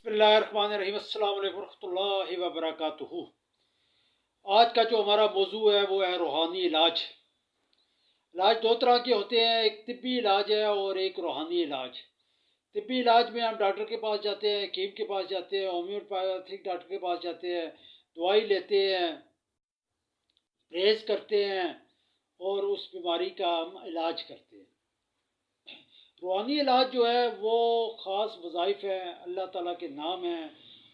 बिस्मिल्लाहिर्रहमानिर्रहीम। अस्सलाम वालेकुम रहमतुल्लाहि व बरकातुहू। आज का जो हमारा मौजू है वो है रूहानी इलाज। इलाज दो तरह के होते हैं, एक तिब्बी इलाज है और एक रूहानी इलाज। तिब्बी इलाज में हम डॉक्टर के पास जाते हैं, हकीम के पास जाते हैं, होम्योपैथिक डॉक्टर के पास जाते हैं, दवाई लेते हैं, परहेज करते हैं और उस बीमारी का हम इलाज करते हैं। रूहानी इलाज जो है वो ख़ास वज़ाइफ हैं, अल्लाह ताला के नाम हैं,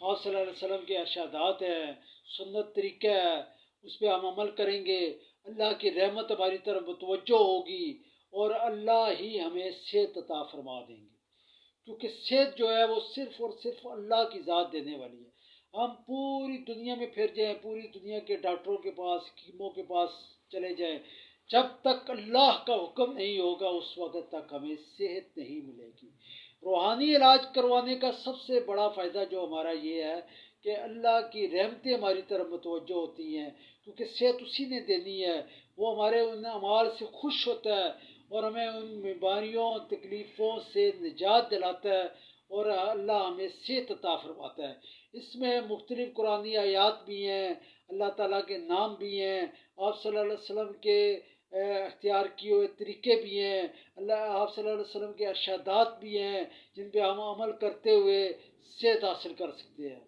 आप सल्लल्लाहु अलैहि वसल्लम के इरशादात हैं, सुन्नत तरीक़ा है, उस पर हम अमल करेंगे, अल्लाह की रहमत हमारी तरफ मुतवज्जो होगी और अल्लाह ही हमें सेहत अता फरमा देंगे। क्योंकि सेहत जो है वो सिर्फ़ और सिर्फ अल्लाह की ज़ात देने वाली है। हम पूरी दुनिया में फिर जाएं, पूरी दुनिया के डॉक्टरों के पास, हकीमों के पास चले जाएं, जब तक अल्लाह का हुक्म नहीं होगा उस वक़्त तक हमें सेहत नहीं मिलेगी। रूहानी इलाज करवाने का सबसे बड़ा फ़ायदा जो हमारा ये है कि अल्लाह की रहमतें हमारी तरफ मुतवज्जो होती हैं, क्योंकि सेहत उसी ने देनी है। वो हमारे उन अमाल से खुश होता है और हमें उन बीमारियों तकलीफ़ों से निजात दिलाता है और अल्लाह हमें सेहत अता फरमाता है। इसमें मुख्तलिफ़ कुरानी आयात भी हैं, अल्लाह ताला के नाम भी हैं, आप सल्लल्लाहु अलैहि वसल्लम के अख्तियार किए हुए तरीक़े भी हैं, आप सल्लल्लाहु अलैहि वसल्लम के इरशादात भी हैं जिन पर हम अमल करते हुए सेहत हासिल कर सकते हैं।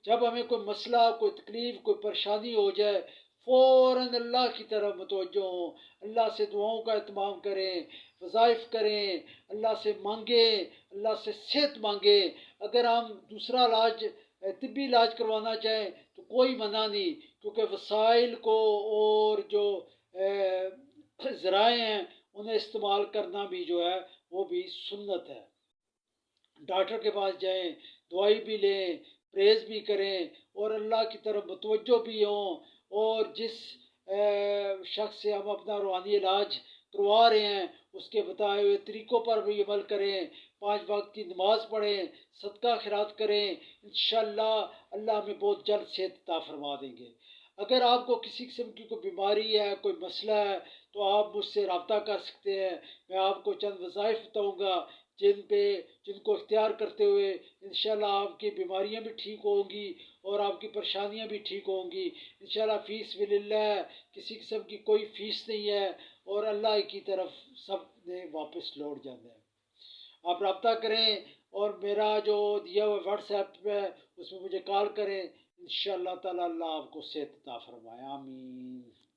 जब हमें कोई मसला, कोई तकलीफ़, कोई परेशानी हो जाए, फ़ौरन अल्लाह की तरफ मुतवज्जो हों, अल्लाह से दुआओं का एहतमाम करें, वज़ाइफ करें, अल्लाह से मांगें, अल्लाह से सेहत मांगें। अगर हम दूसरा इलाज, तिब्बी इलाज करवाना चाहें तो कोई मना नहीं, क्योंकि वसाइल को और जो ज़राए हैं उन्हें इस्तेमाल करना भी जो है वो भी सुन्नत है। डॉक्टर के पास जाएं, दवाई भी लें, परहेज़ भी करें और अल्लाह की तरफ मुतवज्जो भी हों। और जिस शख्स से हम अपना रूहानी इलाज करवा रहे हैं उसके बताए हुए तरीक़ों पर भी अमल करें, 5 वक्त की नमाज़ पढ़ें, सदका खैरात करें, इंशाअल्लाह अल्लाह हमें बहुत जल्द सेहत अता फरमा देंगे। अगर आपको किसी किस्म की कोई बीमारी है, कोई मसला है, तो आप मुझसे रब्ता कर सकते हैं। मैं आपको चंद वज़ाइफ बताऊँगा जिनको इख्तियार करते हुए इंशाअल्लाह आपकी बीमारियां भी ठीक होंगी और आपकी परेशानियां भी ठीक होंगी। इंशाअल्लाह फ़ीस बिलिल्लाह, किसी किस्म की कोई फ़ीस नहीं है और अल्लाह की तरफ सब ने वापस लौट जाना है। आप रब्ता करें और मेरा जो दिया हुआ व्हाट्सएप है उसमें मुझे कॉल करें। इंशाअल्लाह ताला अल्लाह आपको सेहत अता फरमाए। आमीन।